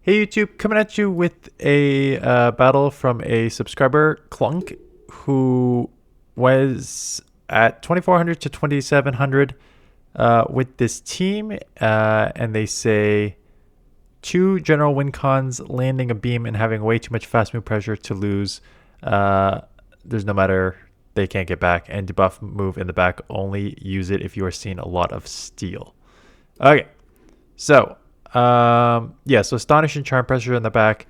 Hey YouTube, coming at you with a battle from a subscriber, Clunk, who was at 2400 to 2700 with this team, and they say two general win cons, landing a beam and having way too much fast move pressure to lose. There's no matter, they can't get back, and debuff move in the back, only use it if you are seeing a lot of steel. Okay, so yeah, so Astonish and Charm Pressure in the back.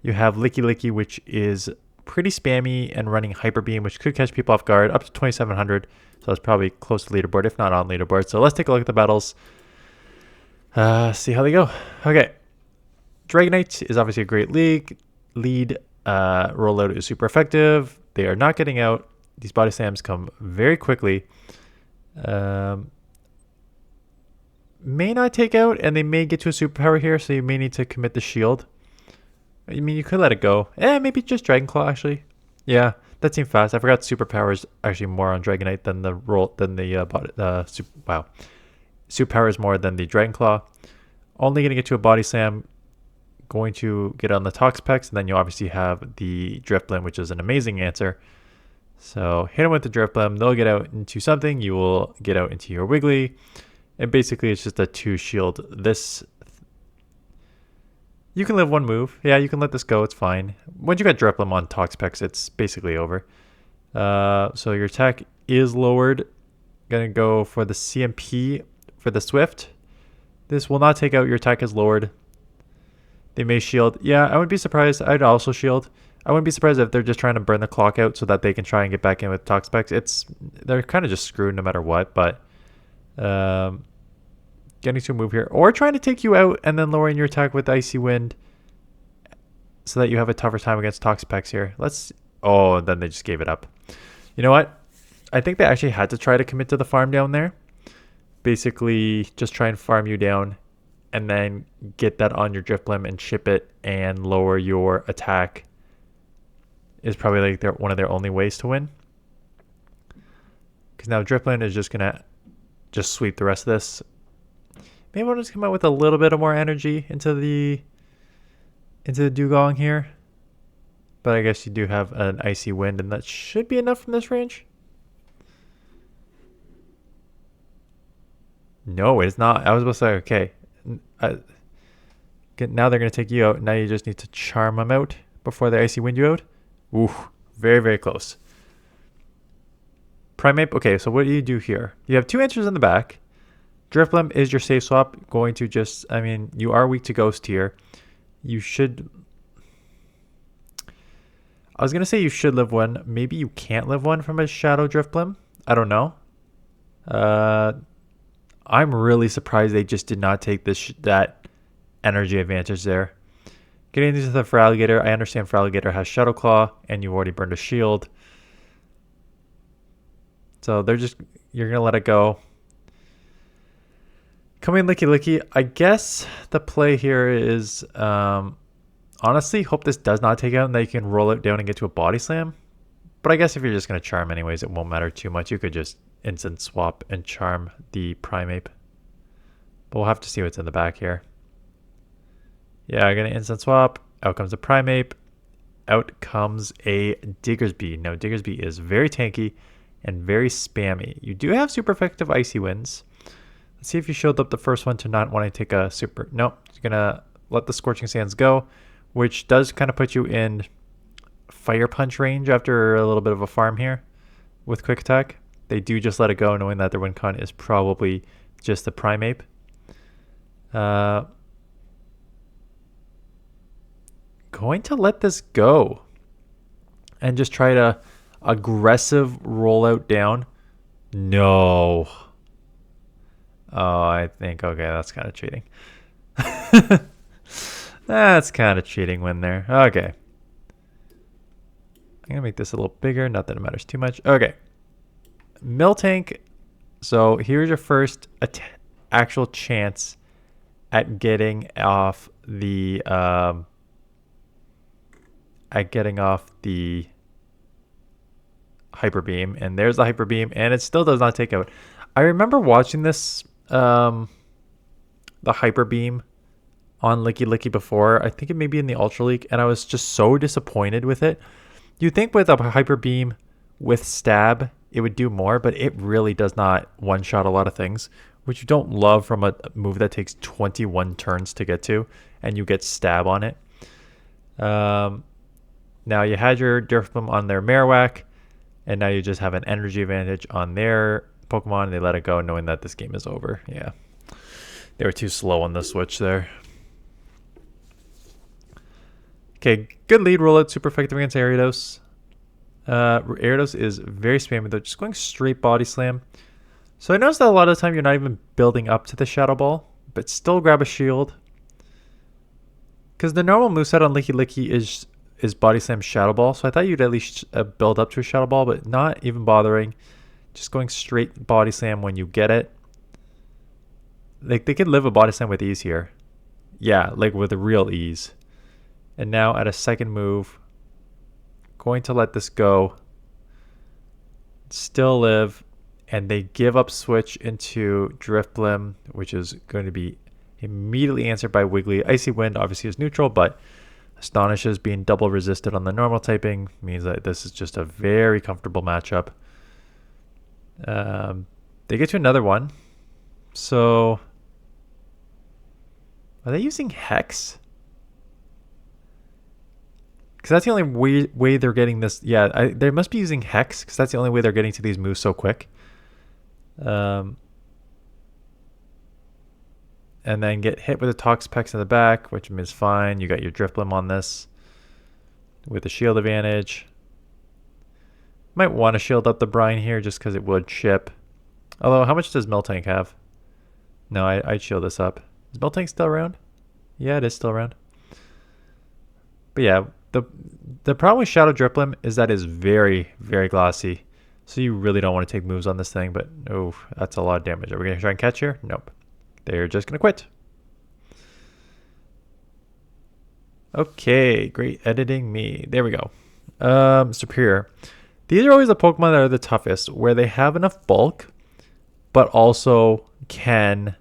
You have Lickilicky, which is pretty spammy and running Hyper Beam, which could catch people off guard, up to 2700. So it's probably close to leaderboard, if not on leaderboard. So let's take a look at the battles. See how they go. Okay. Dragonite is obviously a great lead. Rollout is super effective. They are not getting out. These body slams come very quickly. May not take out, and they may get to a superpower here, so you may need to commit the shield. I mean, you could let it go. Maybe just Dragon Claw, actually. Yeah, that seemed fast. I forgot superpower is actually more on Dragonite than the superpower is more than the Dragon Claw. Only gonna get to a body slam. Going to get on the Toxapex, and then you obviously have the Drifblim, which is an amazing answer. So hit him with the Drifblim. They'll get out into something. You will get out into your Wiggly. And basically, it's just a 2 shield. You can live one move. Yeah, you can let this go. It's fine. Once you got Dreplim on Toxapex, it's basically over. So your attack is lowered. Gonna go for the CMP for the Swift. This will not take out. Your attack is lowered. They may shield. Yeah, I wouldn't be surprised. I'd also shield. I wouldn't be surprised if they're just trying to burn the clock out so that they can try and get back in with Toxapex. They're kind of just screwed no matter what, but getting to a move here, or trying to take you out and then lowering your attack with Icy Wind so that you have a tougher time against Toxapex here. Oh, then they just gave it up. You know what? I think they actually had to try to commit to the farm down there. Basically, just try and farm you down and then get that on your Drifblim and ship it and lower your attack is probably like one of their only ways to win. Because now Drifblim is just going to just sweep the rest of this. Maybe I'll just come out with a little bit of more energy into the Dugong here. But I guess you do have an Icy Wind, and that should be enough from this range. No, it's not. I was supposed to say, okay. Now they're going to take you out. Now you just need to charm them out before they Icy Wind you out. Ooh, very, very close. Primeape, okay, so what do you do here? You have 2 answers in the back. Drifblim is your safe swap. Going to just, I mean, you are weak to Ghost here. You should... I was going to say you should live one. Maybe you can't live one from a Shadow Drifblim. I don't know. I'm really surprised they just did not take that energy advantage there. Getting into the Feraligatr. I understand Feraligatr has Shadow Claw, and you already burned a shield. So you're going to let it go. Coming Lickilicky, I guess the play here is, honestly, hope this does not take out and that you can roll it down and get to a body slam. But I guess if you're just going to charm anyways, it won't matter too much. You could just instant swap and charm the Primeape. But we'll have to see what's in the back here. Yeah, I'm going to instant swap. Out comes a Primeape. Out comes a Diggersby. Now, Diggersby is very tanky and very spammy. You do have super effective Icy Winds. Let's see if you showed up the first one to not want to take a super... Nope, you're going to let the Scorching Sands go, which does kind of put you in Fire Punch range after a little bit of a farm here with Quick Attack. They do just let it go, knowing that their win con is probably just the Primeape. Going to let this go and just try to aggressive rollout down. No. Oh, I think, okay, that's kind of cheating. That's kind of cheating win there. Okay. I'm going to make this a little bigger. Not that it matters too much. Okay. Miltank. So here's your first actual chance at getting off the Hyper Beam, and there's the Hyper Beam, and it still does not take out. I remember watching this the Hyper Beam on Lickilicky before. I think it may be in the Ultra League, and I was just so disappointed with it. You'd think with a Hyper Beam with Stab, it would do more, but it really does not one-shot a lot of things, which you don't love from a move that takes 21 turns to get to, and you get Stab on it. Now you had your Drifblim on their Marowak, and now you just have an energy advantage on their Pokemon, and they let it go knowing that this game is over. Yeah. They were too slow on the switch there. Okay, good lead rollout, super effective against Ariados. Ariados is very spammy though, just going straight Body Slam. So I noticed that a lot of the time you're not even building up to the Shadow Ball, but still grab a shield. Because the normal moveset on Lickilicky is Body Slam Shadow Ball, so I thought you'd at least build up to a Shadow Ball, but not even bothering. Just going straight Body Slam when you get it. Like, they could live a Body Slam with ease here. Yeah, like with a real ease. And now at a second move, going to let this go. Still live. And they give up switch into Drifblim, which is going to be immediately answered by Wiggly. Icy Wind obviously is neutral, but Astonishes being double resisted on the normal typing means that this is just a very comfortable matchup. They get to another one. So, are they using Hex? Because that's the only way they're getting this. Yeah, they must be using Hex, because that's the only way they're getting to these moves so quick. And then get hit with a Toxapex in the back, which is fine. You got your Drifblim on this with a shield advantage. Might want to shield up the brine here just because it would chip. Although, how much does Miltank have? No, I'd shield this up. Is Miltank still around? Yeah, it is still around. But yeah, the problem with Shadow Drifblim is that it's very, very glossy. So you really don't want to take moves on this thing, but oh, that's a lot of damage. Are we going to try and catch here? Nope. They're just going to quit. Okay, great editing me. There we go. Superior. These are always the Pokemon that are the toughest, where they have enough bulk, but also can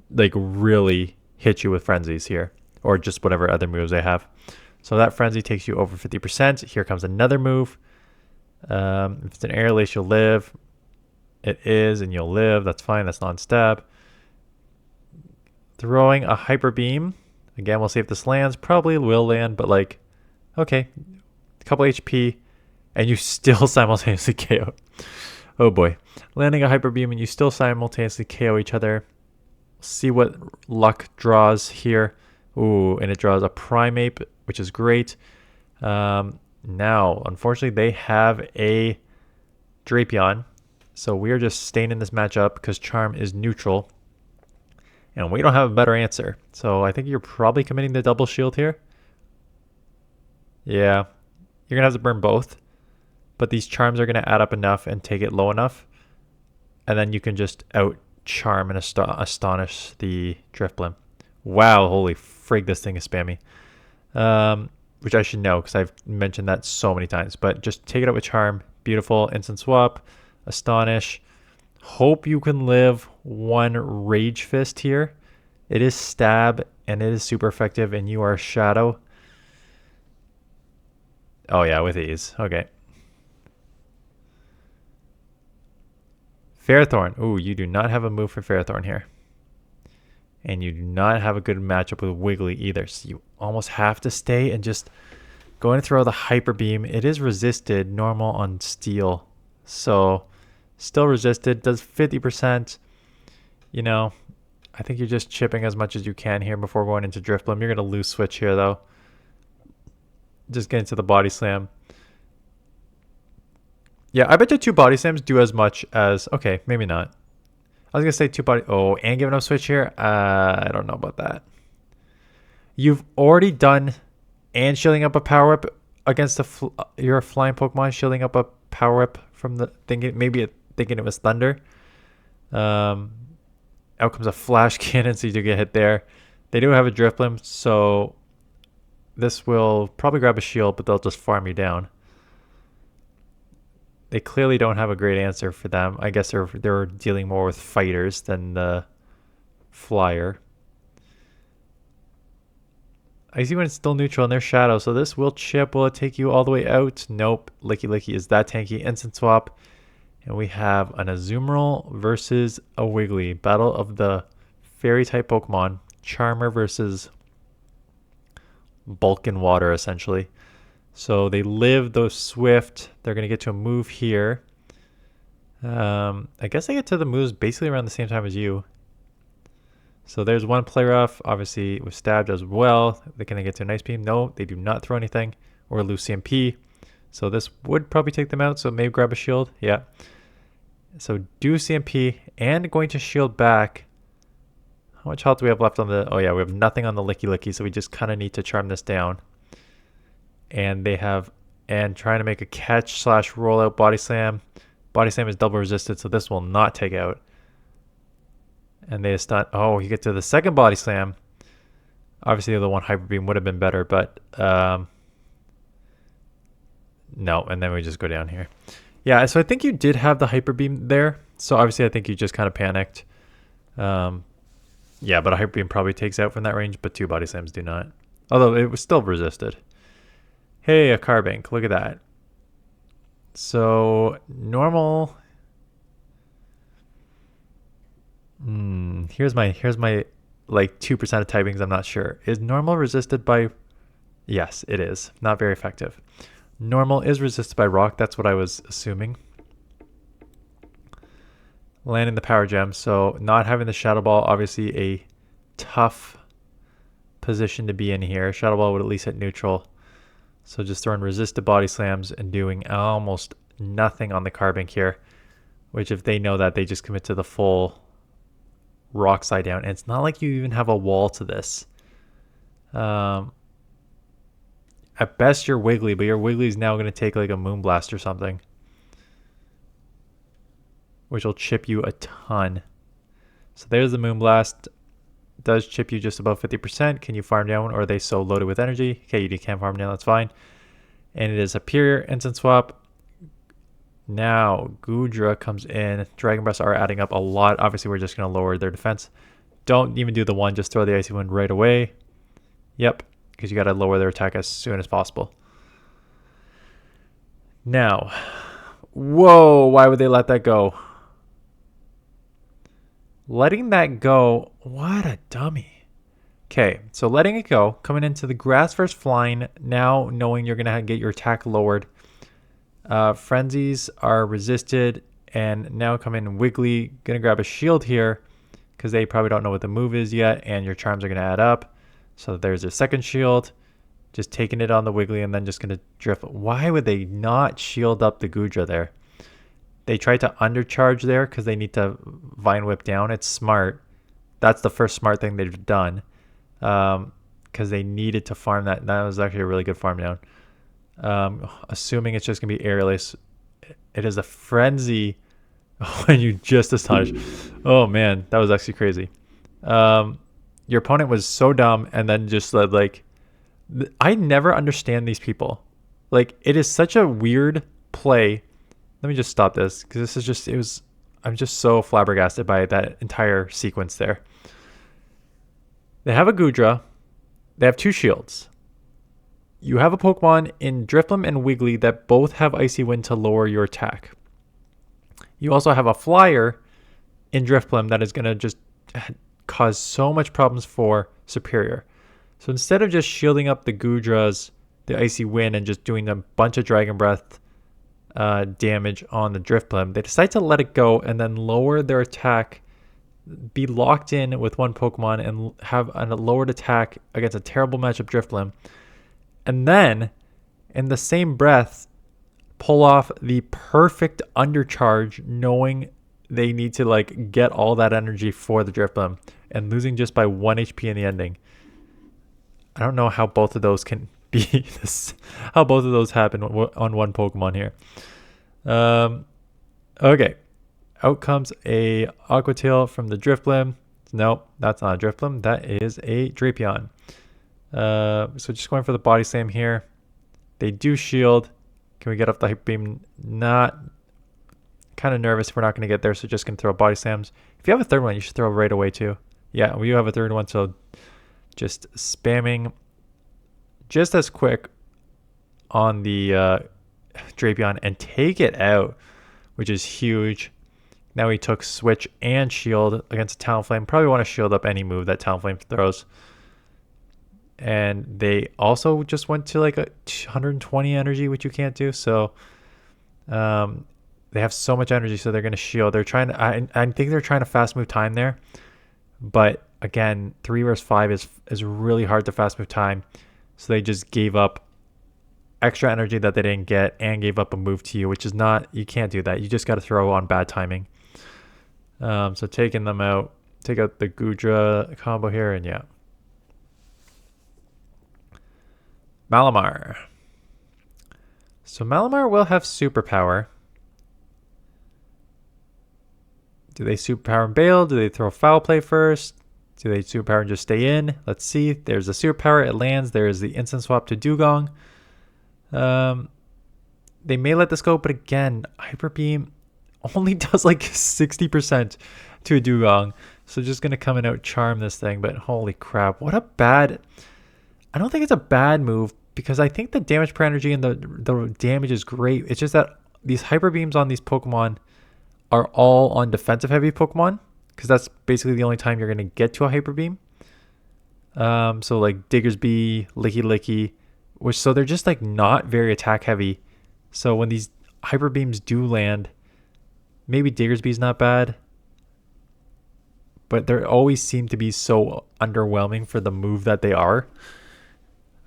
like really hit you with frenzies here, or just whatever other moves they have. So that frenzy takes you over 50%. Here comes another move. If it's an air lace, you'll live. It is, and you'll live. That's fine. That's non-stab. Throwing a Hyper Beam. Again, we'll see if this lands. Probably will land, but like, okay. A couple HP, and you still simultaneously KO. Oh boy. Landing a Hyper Beam, and you still simultaneously KO each other. See what luck draws here. Ooh, and it draws a Primeape, which is great. Now, unfortunately, they have a Drapion. So we are just staying in this matchup because Charm is neutral. And we don't have a better answer. So I think you're probably committing the double shield here. Yeah. You're going to have to burn both. But these charms are going to add up enough and take it low enough. And then you can just out charm and astonish the Drifblim. Wow, holy frig, this thing is spammy. Which I should know because I've mentioned that so many times. But just take it out with charm. Beautiful. Instant swap. Astonish. Hope you can live one Rage Fist here. It is stab and it is super effective, and you are a Shadow. Oh yeah, with ease. Okay. Ferrothorn. Ooh, you do not have a move for Ferrothorn here. And you do not have a good matchup with Wiggly either. So you almost have to stay and just go and throw the Hyper Beam. It is resisted normal on Steel. So still resisted, does 50%. You know, I think you're just chipping as much as you can here before going into Drifblim. You're going to lose switch here though. Just get into the Body Slam. Yeah, I bet you 2 Body Slams do as much as... Okay, maybe not. I was going to say 2 body... Oh, and giving up switch here? I don't know about that. You've already done... And shielding up a Power Whip against your flying Pokemon. Shielding up a Power Whip from the... Maybe thinking it was Thunder. Out comes a Flash Cannon, so you do get hit there. They do have a Drifblim, so... This will probably grab a shield, but they'll just farm you down. They clearly don't have a great answer for them. I guess they're dealing more with fighters than the flyer. Icy Wind is still neutral in their shadow, so this will chip. Will it take you all the way out? Nope. Lickilicky is that tanky. Instant swap. And we have an Azumarill versus a Wiggly. Battle of the Fairy-type Pokemon. Charmer versus Bulk and Water, essentially. So they live, though Swift. They're going to get to a move here. I guess they get to the moves basically around the same time as you. So there's one play rough. Obviously, with stabbed as well. They're going to get to a nice beam. No, they do not throw anything or lose CMP. So this would probably take them out. So maybe grab a shield. Yeah. So do CMP and going to shield back. How much health do we have left on the... Oh, yeah, we have nothing on the Lickilicky. So we just kind of need to charm this down. And they have... And trying to make a catch / rollout body slam. Body slam is double resisted, so this will not take out. And they stun. Oh, you get to the second body slam. Obviously, the one hyper beam would have been better, but no. And then we just go down here. Yeah, so I think you did have the hyper beam there. So obviously, I think you just kind of panicked. Yeah, but a hyper beam probably takes out from that range, but 2 body slams do not. Although it was still resisted. Hey, a Carbink. Look at that. So normal. Here's my like 2% of typings. I'm not sure. Is normal resisted by? Yes, it is. Not very effective. Normal is resisted by rock. That's what I was assuming. Landing the power gem. So not having the shadow ball, obviously a tough position to be in here. Shadow ball would at least hit neutral. So just throwing resisted body slams and doing almost nothing on the Carbink here. Which if they know that, they just commit to the full rock side down. And it's not like you even have a wall to this. At best you're Wiggly, but your Wiggly is now going to take like a Moonblast or something. Which will chip you a ton. So there's the Moonblast. Does chip you just above 50%. Can you farm down, or are they so loaded with energy? Okay, you can farm down, that's fine. And it is a pure instant swap. Now Goodra comes in. Dragon Breaths are adding up a lot. Obviously, we're just going to lower their defense. Don't even do the one. Just throw the Icy Wind right away. Yep, because you got to lower their attack as soon as possible. Now, whoa, why would they let that go? Letting that go, what a dummy. Okay, so letting it go, coming into the grass versus flying, now knowing you're going to get your attack lowered. Frenzies are resisted, and now come in Wiggly, going to grab a shield here, because they probably don't know what the move is yet, and your charms are going to add up. So there's a second shield, just taking it on the Wiggly, and then just going to drift. Why would they not shield up the Goodra there? They tried to undercharge there because they need to Vine Whip down. It's smart. That's the first smart thing they've done. Because they needed to farm that. That was actually a really good farm down. Assuming it's just going to be airless. It is a frenzy when you just astonish. Oh, man. That was actually crazy. Your opponent was so dumb and then just like... I never understand these people. Like, it is such a weird play. Let me just stop this because this is just, I'm just so flabbergasted by that entire sequence there. They have a Goodra. They have 2 shields. You have a Pokemon in Drifblim and Wiggly that both have Icy Wind to lower your attack. You also have a Flyer in Drifblim that is going to just cause so much problems for Superior. So instead of just shielding up the Goodras, the Icy Wind, and just doing a bunch of Dragon Breath damage on the Drifblim, they decide to let it go and then lower their attack, be locked in with one Pokemon and have a lowered attack against a terrible matchup Drifblim, and then in the same breath pull off the perfect undercharge, knowing they need to like get all that energy for the Drifblim and losing just by 1 HP in the ending. I don't know how both of those can be this, how both of those happen on one Pokemon here. Okay, out comes a Aqua Tail from the Drifblim. Nope, that's not a Drifblim. That is a Drapion. So just going for the body slam here. They do shield. Can we get off the hyper beam? Not. Kind of nervous if we're not going to get there, so just going to throw body slams. If you have a third one, you should throw right away too. Yeah, we have a third one, so just spamming just as quick on the Drapion and take it out, which is huge. Now he took switch and shield against Talonflame. Probably want to shield up any move that Talonflame throws. And they also just went to like a 120 energy, which you can't do. So they have so much energy, so they're going to shield. They're trying to, I think they're trying to fast move time there. But again, 3 versus 5 is really hard to fast move time. So they just gave up extra energy that they didn't get and gave up a move to you, which is not, you can't do that. You just got to throw on bad timing. So taking them out, take out the Goodra combo here, and yeah. Malamar. So Malamar will have superpower. Do they superpower and bail? Do they throw foul play first? Do they superpower and just stay in? Let's see. There's a superpower. It lands. There is the instant swap to Dugong. They may let this go, but again, Hyper Beam only does like 60% to a Dugong. So just going to come and out charm this thing. But holy crap. What a bad... I don't think it's a bad move because I think the damage per energy and the damage is great. It's just that these Hyper Beams on these Pokemon are all on defensive heavy Pokemon because that's basically the only time you're going to get to a Hyper Beam. So like Diggersby, Lickilicky, so they're just like not very attack heavy. So when these Hyper Beams do land, maybe Diggersby's not bad, but they always seem to be so underwhelming for the move that they are.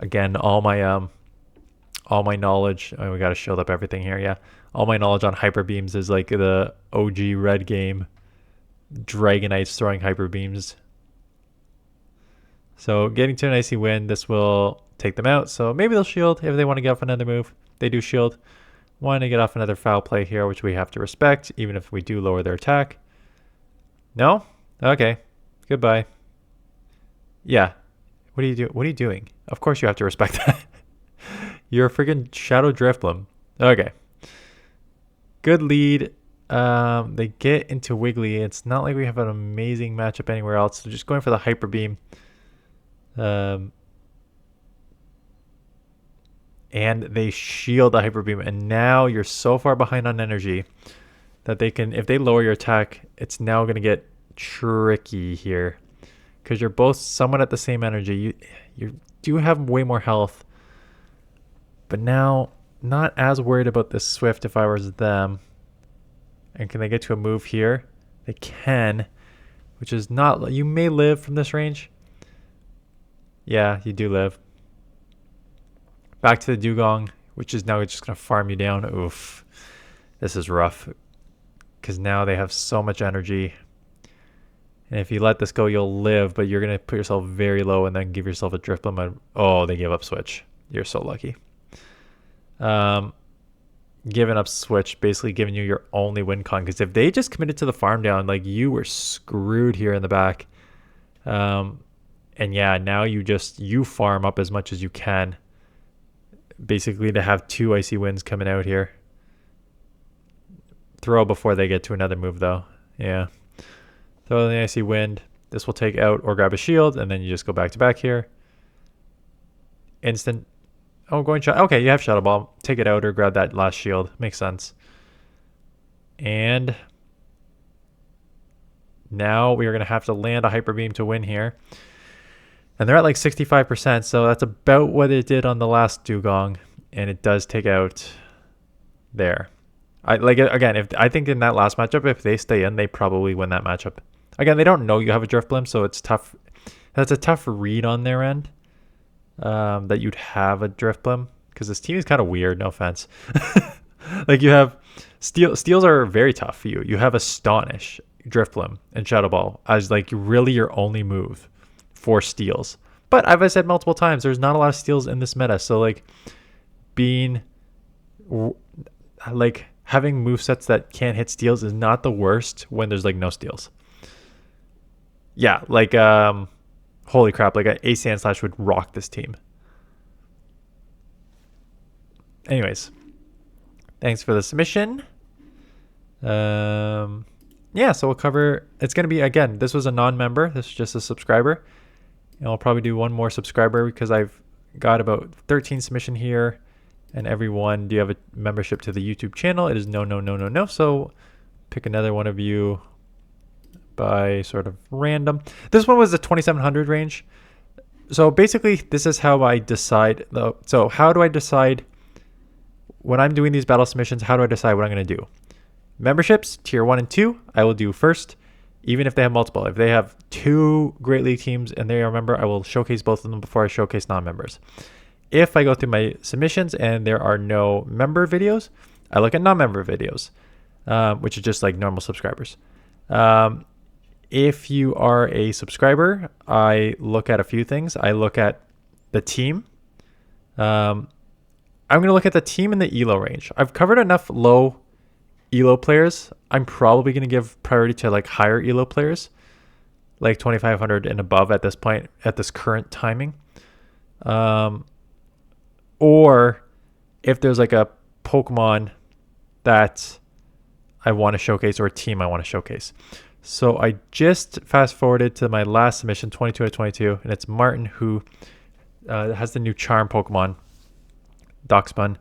Again, all my knowledge, we got to shield up everything here, yeah. All my knowledge on Hyper Beams is like the OG red game, Dragonites throwing Hyper Beams. So getting to an Icy Wind, this will take them out. So maybe they'll shield if they want to get off another move. They do shield. Want to get off another foul play here, which we have to respect, even if we do lower their attack. No? Okay. Goodbye. Yeah. What are you doing? Of course you have to respect that. You're a freaking Shadow Drifblim. Okay. Good lead. They get into Wiggly. It's not like we have an amazing matchup anywhere else. So just going for the Hyper Beam. And they shield the Hyper Beam. And now you're so far behind on energy that they can, if they lower your attack, it's now going to get tricky here. Because you're both somewhat at the same energy. You do have way more health. But now, not as worried about this Swift if I was them. And can they get to a move here? They can. Which is not... You may live from this range. Yeah, you do live. Back to the Dugong, which is now just going to farm you down. Oof. This is rough. Because now they have so much energy. And if you let this go, you'll live, but you're going to put yourself very low and then give yourself a Drifblim. Oh, they gave up Switch. You're so lucky. Giving up Switch, basically giving you your only win con. Because if they just committed to the farm down, like you were screwed here in the back. And yeah, now you farm up as much as you can. Basically to have 2 Icy Winds coming out here. Throw before they get to another move though. Yeah. Throw in the Icy Wind. This will take out or grab a shield, and then you just go back to back here. Instant. Oh, going shot. Okay, you have Shadow Ball. Take it out or grab that last shield. Makes sense. And now we are going to have to land a Hyper Beam to win here. And they're at like 65%, so that's about what it did on the last Dugong. And it does take out there. I think in that last matchup, if they stay in, they probably win that matchup. Again, they don't know you have a Drifblim, so it's tough. That's a tough read on their end, that you'd have a Drifblim, because this team is kind of weird, no offense. Like you have steals are very tough for you. You have Astonish, Drifblim, and Shadow Ball as like really your only move for steals. But as I said multiple times, there's not a lot of steals in this meta, so like being like having movesets that can't hit steals is not the worst when there's like no steals. Yeah, like holy crap, like a Sand Slash would rock this team. Anyways, thanks for the submission. Yeah, so we'll cover, it's going to be, again, this was a non-member, this is just a subscriber. And I'll probably do one more subscriber because I've got about 13 submission here. And everyone, do you have a membership to the YouTube channel? It is no, no, no, no, no. So pick another one of you by sort of random. This one was the 2700 range. So basically, this is how I decide. So how do I decide when I'm doing these battle submissions? How do I decide what I'm going to do? Memberships, tier 1 and 2, I will do first, even if they have multiple. If they have 2 Great League teams and they are a member, I will showcase both of them before I showcase non-members. If I go through my submissions and there are no member videos, I look at non-member videos, which is just like normal subscribers. If you are a subscriber, I look at a few things. I look at the team. I'm going to look at the team in the ELO range. I've covered enough low ELO players. I'm probably going to give priority to like higher ELO players, like 2500 and above at this point, at this current timing. Or if there's like a Pokemon that I want to showcase or a team I want to showcase. So I just fast forwarded to my last submission, 22 out of 22, and it's Martin who has the new Charm Pokemon, Doxbun.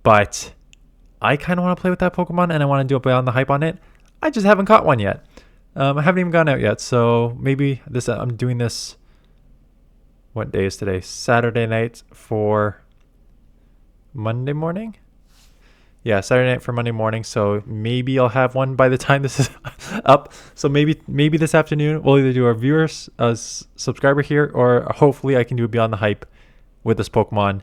But I kind of want to play with that Pokemon and I want to do a bit on the hype on it. I just haven't caught one yet. I haven't even gone out yet. So maybe this I'm doing this. What day is today? Saturday night for Monday morning? Yeah, Saturday night for Monday morning. So maybe I'll have one by the time this is up. So maybe this afternoon we'll either do a viewers subscriber here, or hopefully I can do a Beyond the Hype with this Pokemon.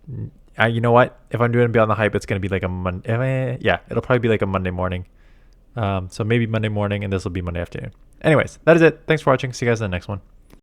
You know what? If I'm doing Beyond the Hype, it's going to be like a Monday. Yeah, it'll probably be like a Monday morning. So maybe Monday morning, and this will be Monday afternoon. Anyways, that is it. Thanks for watching. See you guys in the next one.